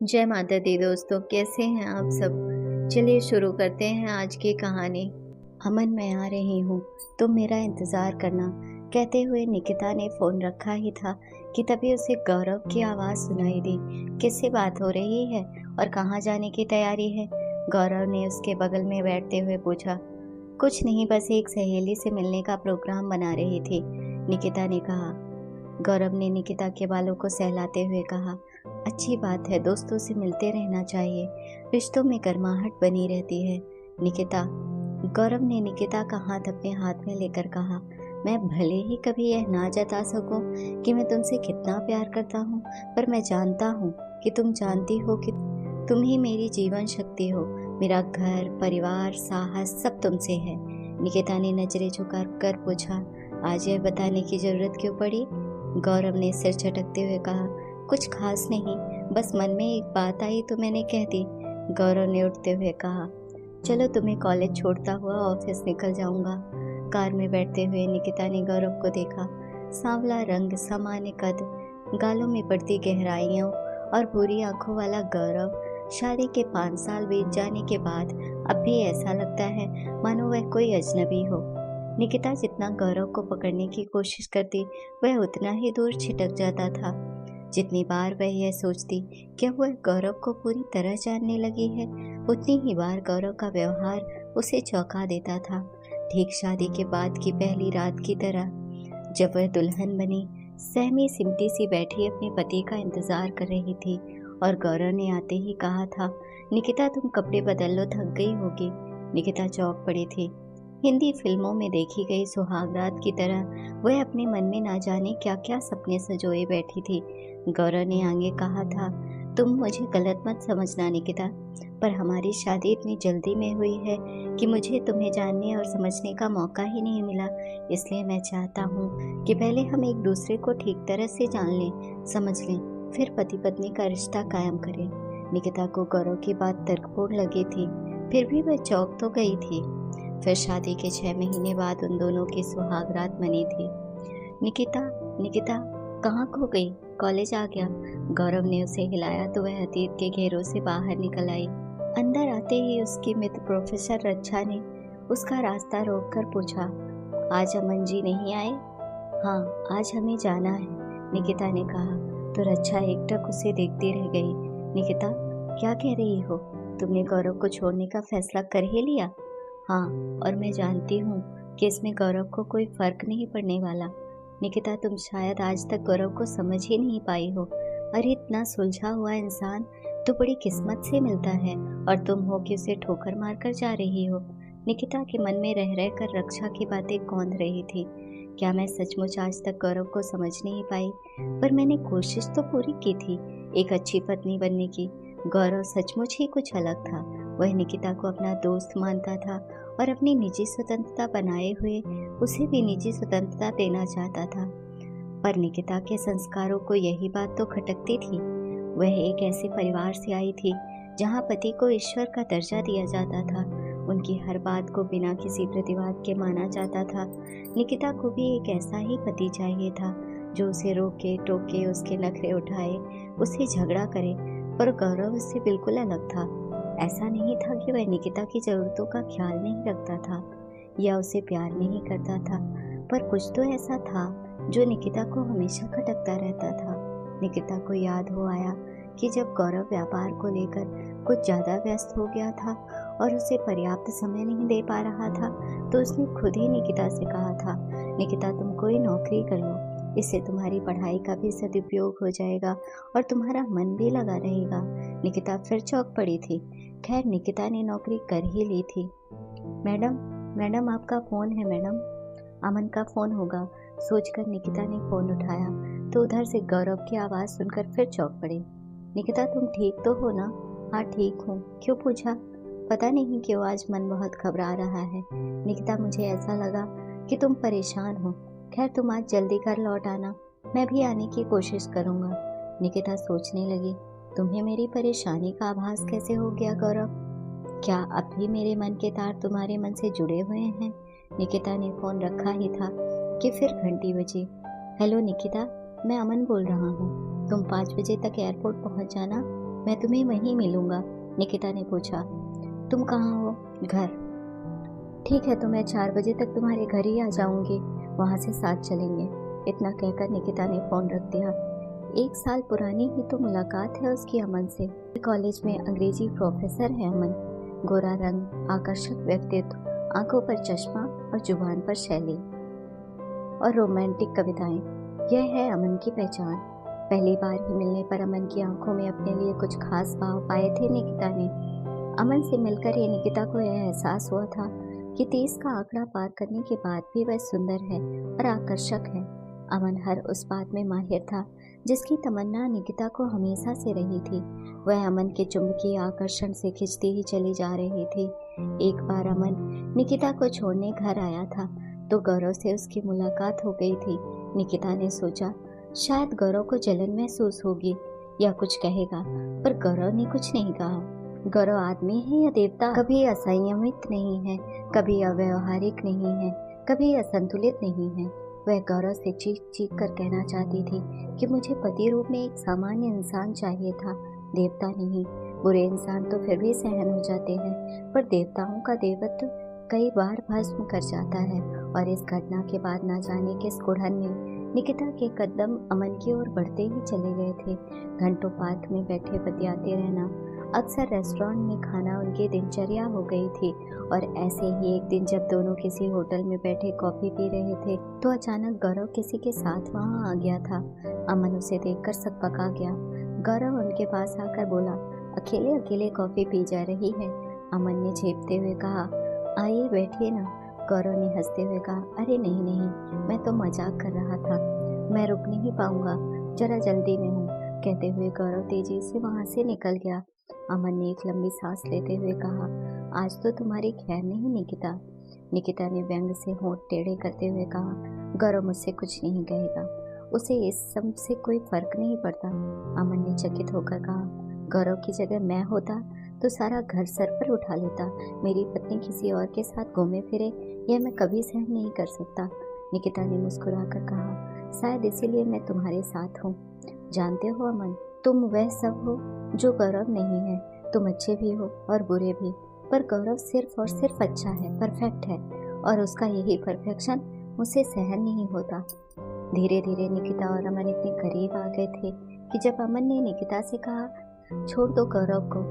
जय माता दी दोस्तों, कैसे हैं आप सब। चलिए शुरू करते हैं आज की कहानी। अमन, मैं आ रही हूँ, तुम मेरा इंतज़ार करना। कहते हुए निकिता ने फ़ोन रखा ही था कि तभी उसे गौरव की आवाज़ सुनाई दी। किससे बात हो रही है और कहाँ जाने की तैयारी है? गौरव ने उसके बगल में बैठते हुए पूछा। कुछ नहीं, बस एक सहेली से मिलने का प्रोग्राम बना रही थी, निकिता ने कहा। गौरव ने निकिता के बालों को सहलाते हुए कहा, अच्छी बात है, दोस्तों से मिलते रहना चाहिए, रिश्तों में गर्माहट बनी रहती है। निकिता। गौरव ने निकिता का हाथ अपने हाथ में लेकर कहा, मैं भले ही कभी यह ना जता सकूं कि मैं तुमसे कितना प्यार करता हूं, पर मैं जानता हूं कि तुम जानती हो कि तुम ही मेरी जीवन शक्ति हो। मेरा घर, परिवार, साहस सब तुमसे है। निकिता ने नजरें झुका कर पूछा, आज यह बताने की जरूरत क्यों पड़ी? गौरव ने सिर झटकते हुए कहा, कुछ खास नहीं, बस मन में एक बात आई तो मैंने कह दी। गौरव ने उठते हुए कहा, चलो तुम्हें कॉलेज छोड़ता हुआ ऑफिस निकल जाऊंगा। कार में बैठते हुए निकिता ने गौरव को देखा। सांवला रंग, सामान्य कद, गालों में बढ़ती गहराइयों और भूरी आंखों वाला गौरव शादी के 5 साल बीत जाने के बाद अब भी ऐसा लगता है मानो वह कोई अजनबी हो। निकिता जितना गौरव को पकड़ने की कोशिश करती, वह उतना ही दूर छिटक जाता था। जितनी बार वह यह सोचती कि अब वह गौरव को पूरी तरह जानने लगी है, उतनी ही बार गौरव का व्यवहार उसे चौंका देता था। ठीक शादी के बाद की पहली रात की तरह, जब वह दुल्हन बनी, सहमी सिमटी सी बैठी अपने पति का इंतजार कर रही थी और गौरव ने आते ही कहा था, निकिता तुम कपड़े बदल लो, थक गई होगी। निकिता चौंक पड़ी थी। हिंदी फिल्मों में देखी गई सुहागरात की तरह वह अपने मन में ना जाने क्या क्या सपने सजोए बैठी थी। गौरव ने आगे कहा था, तुम मुझे गलत मत समझना निकिता, पर हमारी शादी इतनी जल्दी में हुई है कि मुझे तुम्हें जानने और समझने का मौका ही नहीं मिला। इसलिए मैं चाहता हूँ कि पहले हम एक दूसरे को ठीक तरह से जान लें, समझ लें, फिर पति पत्नी का रिश्ता कायम करें। निकिता को गौरव की बात तर्कपूर्ण लगी थी, फिर भी वह चौंक तो गई थी। फिर शादी के 6 महीने बाद उन दोनों की सुहागरात मनी थी। निकिता, निकिता कहाँ खो गई? कॉलेज आ गया। गौरव ने उसे हिलाया तो वह अतीत के घेरों से बाहर निकल आई। अंदर आते ही उसकी मित्र प्रोफेसर रक्षा ने उसका रास्ता रोककर पूछा, आज अमन जी नहीं आए? हाँ, आज हमें जाना है, निकिता ने कहा। तो रक्षा एकटक उसे देखती रह गई। निकिता, क्या कह रही हो? तुमने गौरव को छोड़ने का फैसला कर ही लिया? हाँ, और मैं जानती हूँ कि इसमें गौरव को कोई फर्क नहीं पड़ने वाला। निकिता, तुम शायद आज तक गौरव को समझ ही नहीं पाई हो। अरे इतना सुलझा हुआ इंसान तो बड़ी किस्मत से मिलता है और तुम हो कि उसे ठोकर मार कर जा रही हो। निकिता के मन में रह रह कर रक्षा की बातें कौंध रही थी। क्या मैं सचमुच आज तक गौरव को समझ नहीं पाई? पर मैंने कोशिश तो पूरी की थी एक अच्छी पत्नी बनने की। गौरव सचमुच ही कुछ अलग था। वह निकिता को अपना दोस्त मानता था और अपनी निजी स्वतंत्रता बनाए हुए उसे भी निजी स्वतंत्रता देना चाहता था। पर निकिता के संस्कारों को यही बात तो खटकती थी। वह एक ऐसे परिवार से आई थी जहाँ पति को ईश्वर का दर्जा दिया जाता था। उनकी हर बात को बिना किसी प्रतिवाद के माना जाता था। निकिता को भी एक ऐसा ही पति चाहिए था जो उसे रोके टोके, उसके नखरे उठाए, उससे झगड़ा करे। पर गौरव उससे बिल्कुल अलग था। ऐसा नहीं था कि वह निकिता की जरूरतों का ख्याल नहीं रखता था या उसे प्यार नहीं करता था, पर कुछ तो ऐसा था जो निकिता को हमेशा खटकता रहता था। निकिता को याद हो आया कि जब गौरव व्यापार को लेकर कुछ ज़्यादा व्यस्त हो गया था और उसे पर्याप्त समय नहीं दे पा रहा था, तो उसने खुद ही निकिता से कहा था, निकिता तुम कोई नौकरी कर लो, इससे तुम्हारी पढ़ाई का भी सदुपयोग हो जाएगा और तुम्हारा मन भी लगा रहेगा। निकिता फिर चौंक पड़ी थी। खैर, निकिता ने नौकरी कर ही ली थी। मैडम, मैडम आपका फ़ोन है मैडम। अमन का फ़ोन होगा, सोचकर निकिता ने फ़ोन उठाया तो उधर से गौरव की आवाज़ सुनकर फिर चौंक पड़ी। निकिता, तुम ठीक तो हो ना? हाँ ठीक हूँ, क्यों पूछा? पता नहीं क्यों आज मन बहुत घबरा रहा है। निकिता, मुझे ऐसा लगा कि तुम परेशान हो। खैर, तुम आज जल्दी घर लौट आना, मैं भी आने की कोशिश करूँगा। निकिता सोचने लगी, तुम्हें मेरी परेशानी का आभास कैसे हो गया गौरव? क्या अब भी मेरे मन के तार तुम्हारे मन से जुड़े हुए हैं? निकिता ने फोन रखा ही था कि फिर घंटी बजी। हेलो निकिता, मैं अमन बोल रहा हूँ। तुम 5 बजे तक एयरपोर्ट पहुँच जाना। मैं तुम्हें वहीं मिलूंगा। निकिता ने पूछा। तुम कहाँ हो? घर। ठीक है, तो मैं 4 बजे तक तुम्हारे घर ही आ जाऊंगी, वहां से साथ चलेंगे। इतना कहकर निकिता ने फोन रख दिया। 1 साल पुरानी ही तो मुलाकात है उसकी अमन से। कॉलेज में अंग्रेजी प्रोफेसर है अमन। गोरा रंग, आकर्षक व्यक्तित्व, आंखों पर चश्मा और जुबान पर शैली और रोमांटिक कविताएं, यह है अमन की पहचान। पहली बार ही मिलने पर अमन की आंखों में अपने लिए कुछ खास भाव पाए थे निकिता ने। अमन से मिलकर ये निकिता को यह एहसास हुआ था कि 30 का आंकड़ा पार करने के बाद भी वह सुंदर है और आकर्षक है। अमन हर उस बात में माहिर था जिसकी तमन्ना निकिता को हमेशा से रही थी। वह अमन के चुंबकीय आकर्षण से खिंचती ही चली जा रही थी। एक बार अमन निकिता को छोड़ने घर आया था तो गौरव से उसकी मुलाकात हो गई थी। निकिता ने सोचा शायद गौरव को जलन महसूस होगी या कुछ कहेगा, पर गौरव ने कुछ नहीं कहा। गौरव आदमी है या देवता? कभी असंयमित नहीं है, कभी अव्यवहारिक नहीं है, कभी असंतुलित नहीं है। वह गौरव से चीख चीख कर कहना चाहती थी कि मुझे पति रूप में एक सामान्य इंसान चाहिए था, देवता नहीं। बुरे इंसान तो फिर भी सहन हो जाते हैं, पर देवताओं का देवत्व कई बार भस्म कर जाता है। और इस घटना के बाद ना जाने किस कुढ़न में निकिता के कदम अमन की ओर बढ़ते ही चले गए थे। घंटों पार्क में बैठे बतियाते रहना, अक्सर रेस्टोरेंट में खाना उनकी दिनचर्या हो गई थी। और ऐसे ही एक दिन जब दोनों किसी होटल में बैठे कॉफी पी रहे थे तो अचानक गौरव किसी के साथ वहां आ गया था। अमन उसे देखकर सकपका गया। गौरव उनके पास आकर बोला, अकेले अकेले कॉफी पी जा रही है? अमन ने झेपते हुए कहा, आइए बैठिए ना। गौरव ने हंसते हुए कहा, अरे नहीं नहीं, मैं तो मजाक कर रहा था, मैं रुक नहीं पाऊंगा, जरा जल्दी में हूँ। कहते हुए गौरव तेजी से वहां से निकल गया। अमन ने एक लंबी सांस लेते हुए कहा, आज तो तुम्हारी खैर नहीं निकिता। निकिता ने व्यंग से होंठ टेढ़े करते हुए कहा, गौरव मुझसे कुछ नहीं कहेगा, उसे इस सब से कोई फर्क नहीं पड़ता। अमन ने चकित होकर कहा, गौरव की जगह मैं होता तो सारा घर सर पर उठा लेता। मेरी पत्नी किसी और के साथ घूमे फिरे यह मैं कभी सहन नहीं कर सकता। निकिता ने मुस्कुराकर कहा, शायद इसीलिए मैं तुम्हारे साथ हूँ। जानते हो अमन, तुम वह सब हो जो गौरव नहीं है। तुम अच्छे भी हो और बुरे भी, पर गौरव सिर्फ और सिर्फ अच्छा है, परफेक्ट है, और उसका यही परफेक्शन मुझसे सहन नहीं होता। धीरे धीरे निकिता और अमन इतने करीब आ गए थे कि जब अमन ने निकिता से कहा, छोड़ दो गौरव को,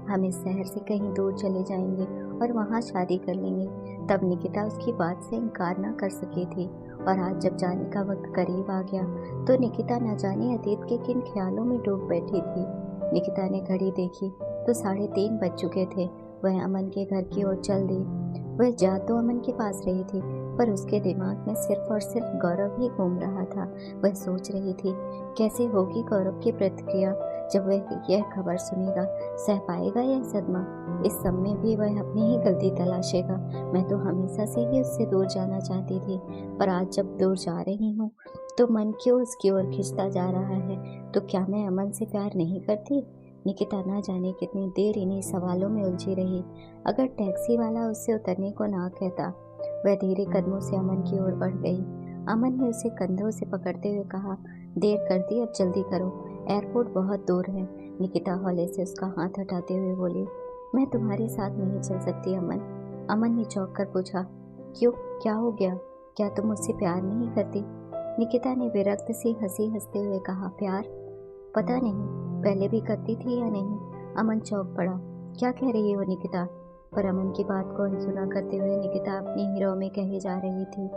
हम इस शहर से कहीं दूर चले जाएंगे और वहाँ शादी कर लेंगे, तब निकिता उसकी बात से इनकार न कर सकी थी। और आज जब जाने का वक्त करीब आ गया तो निकिता न जाने अतीत के किन ख्यालों में डूब बैठी थी। निकिता ने घड़ी देखी तो 3:30 बज चुके थे। वह अमन के घर की ओर चल दी। वह जा तो अमन के पास रही थी, पर उसके दिमाग में सिर्फ और सिर्फ गौरव ही घूम रहा था। वह सोच रही थी कैसे होगी गौरव की प्रतिक्रिया जब वह यह खबर सुनेगा। सह पाएगा यह सदमा? इस सब में भी वह अपनी ही गलती तलाशेगा। मैं तो हमेशा से ही उससे दूर जाना चाहती थी, पर आज जब दूर जा रही हूँ तो मन क्यों उसकी ओर खिंचता जा रहा है? तो क्या मैं अमन से प्यार नहीं करती? निकिता ना जाने कितनी देर इन्हीं सवालों में उलझी रही। अगर टैक्सी वाला उससे उतरने को ना कहता। वह धीरे कदमों से अमन की ओर बढ़ गई। अमन ने उसे कंधों से पकड़ते हुए कहा, देर कर दी, अब जल्दी करो, एयरपोर्ट बहुत दूर है। निकिता हौले से उसका हाथ हटाते हुए बोली, मैं तुम्हारे साथ नहीं चल सकती अमन। अमन ने चौंक कर पूछा, क्यों, क्या हो गया? क्या तुम मुझसे प्यार नहीं करती? निकिता ने विरक्त सी हंसी हंसते हुए कहा, प्यार? पता नहीं, पहले भी करती थी या नहीं। अमन चौंक पड़ा। क्या कह रही हो निकिता? पर अमन की बात को अनसुना करते हुए निकिता अपनी हिरों में कहे जा रही थी,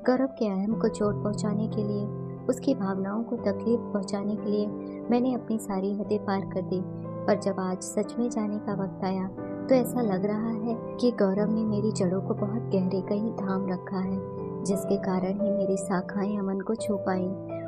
गौरव के अहम को चोट पहुंचाने के लिए, उसकी भावनाओं को तकलीफ पहुंचाने के लिए मैंने अपनी सारी हदें पार कर दी। पर जब आज सच में जाने का वक्त आया तो ऐसा लग रहा है कि गौरव ने मेरी जड़ों को बहुत गहरे कहीं थाम रखा है, जिसके कारण ही मेरी शाखाएं अमन को छू पाई,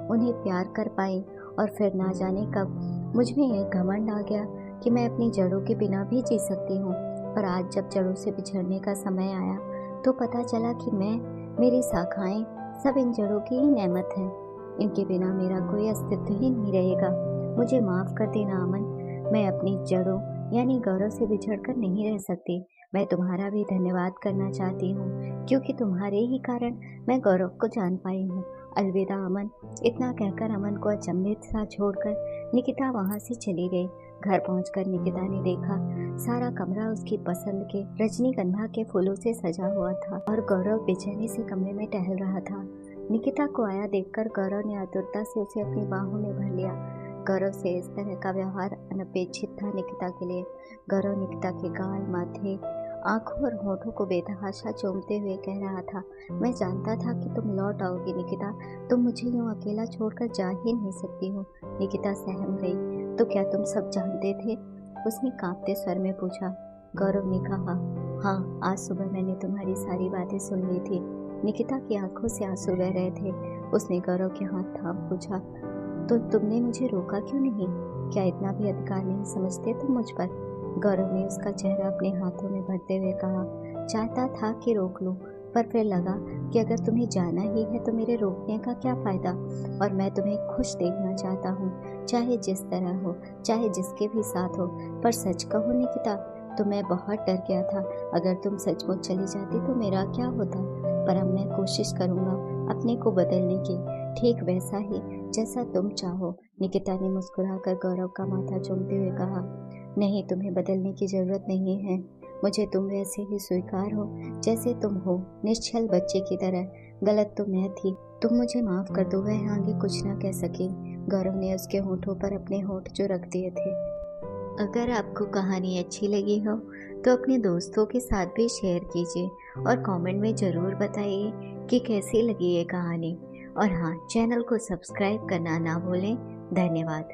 उन्हें प्यार कर पाई। और फिर ना जाने कब मुझ में यह घमंड आ गया कि मैं अपनी जड़ों के बिना भी जी सकती हूँ। पर आज जब जड़ों से बिछड़ने का समय आया तो पता चला कि मैं, मेरी शाखाएं सब इन जड़ों की ही नेमत हैं। इनके बिना मेरा कोई अस्तित्व ही नहीं रहेगा। मुझे माफ कर देना अमन, मैं अपनी जड़ों यानी गौरव से बिछड़कर नहीं रह सकती। मैं तुम्हारा भी धन्यवाद करना चाहती हूँ, क्योंकि तुम्हारे ही कारण मैं गौरव को जान पाई हूँ। अलविदा अमन। इतना कहकर अमन को अचंभित सा छोड़कर निकिता वहां से चली गई। घर पहुंचकर निकिता ने देखा सारा कमरा उसकी पसंद के रजनीगंधा के फूलों से सजा हुआ था और गौरव बेचैनी से कमरे में टहल रहा था। निकिता को आया देखकर गौरव ने आतुरता से उसे अपनी बाहों में भर लिया। गौरव से इस तरह का व्यवहार अनपेक्षित था निकिता के लिए। गौरव निकिता के गाल, माथे, आंखों और होठों को बेतहाशा चूमते हुए कह रहा था, मैं जानता था कि तुम लौट आओगी निकिता, तुम मुझे यूं अकेला छोड़कर जा ही नहीं सकती हो। निकिता सहम गई। तो क्या तुम सब जानते थे? उसने कांपते स्वर में पूछा। गौरव ने कहा, हाँ, आज सुबह मैंने तुम्हारी सारी बातें सुन ली थी। निकिता की आंखों से आंसू बह रहे थे। उसने गौरव के हाथ थाम पूछा, तो तुमने मुझे रोका क्यों नहीं? क्या इतना भी अधिकार नहीं समझते तुम मुझ पर? गौरव ने उसका चेहरा अपने हाथों में भरते हुए कहा, चाहता था कि रोक लूं, पर फिर लगा कि अगर तुम्हें जाना ही है तो मेरे रोकने का क्या फ़ायदा। और मैं तुम्हें खुश देखना चाहता हूँ, चाहे जिस तरह हो, चाहे जिसके भी साथ हो। पर सच कहो निकिता, तो मैं बहुत डर गया था। अगर तुम सचमुच चली जाती तो मेरा क्या होता? पर अब मैं कोशिश करूँगा अपने को बदलने की, ठीक वैसा ही जैसा तुम चाहो। निकिता ने मुस्कुराकर गौरव का माथा चूमते हुए कहा, नहीं, तुम्हें बदलने की ज़रूरत नहीं है। मुझे तुम वैसे ही स्वीकार हो जैसे तुम हो, निश्चल बच्चे की तरह। गलत तो मैं थी, तुम मुझे माफ़ कर दो। वह आगे कुछ ना कह सकी। गौरव ने उसके होठों पर अपने होठ जो रख दिए थे। अगर आपको कहानी अच्छी लगी हो तो अपने दोस्तों के साथ भी शेयर कीजिए और कमेंट में ज़रूर बताइए कि कैसी लगी ये कहानी। और हाँ, चैनल को सब्सक्राइब करना ना भूलें। धन्यवाद।